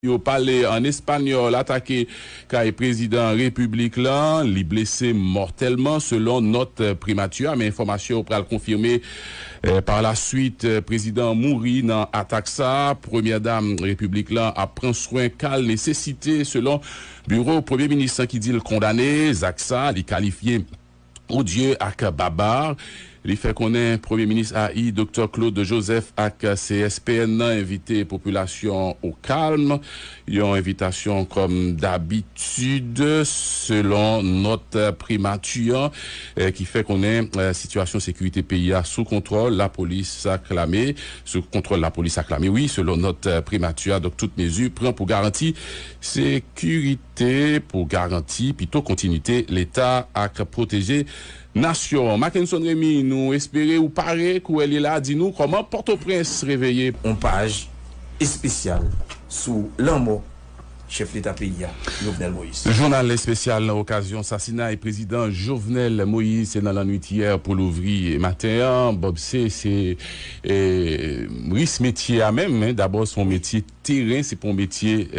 Yo parlé en espagnol, attaqué car le président République là, li blessé mortellement selon note primature, mais information pour le confirmer par la suite, président mouri dans attaque ça, première dame République là a pris soin qu'elle nécessité selon bureau premier ministre qui dit le condamné, Zaksa, il qualifié odieux ak babar. Il fait qu'on est Premier ministre AI, Dr. Claude Joseph ak CSPN invité population au calme. Il y a une invitation comme d'habitude selon notre primature qui fait qu'on est situation sécurité pays sous contrôle, la police acclamée, sous contrôle la police acclamée. Oui, selon notre primature, donc toutes mesures prend pour garantir sécurité, pour garantir plutôt continuité l'État à protéger nation. Mackinson Rémi, nous espérons ou paraît qu'elle est là, dis-nous comment Port-au-Prince réveillé. On page spéciale sous l'amour chef l'État pays, Jovenel Moïse. Journal spécial dans l'occasion assassinat et président Jovenel Moïse, c'est dans la nuit hier pour l'ouvrir matin. Bob c'est risque métier à même, hein. D'abord son métier terrain, c'est pour métier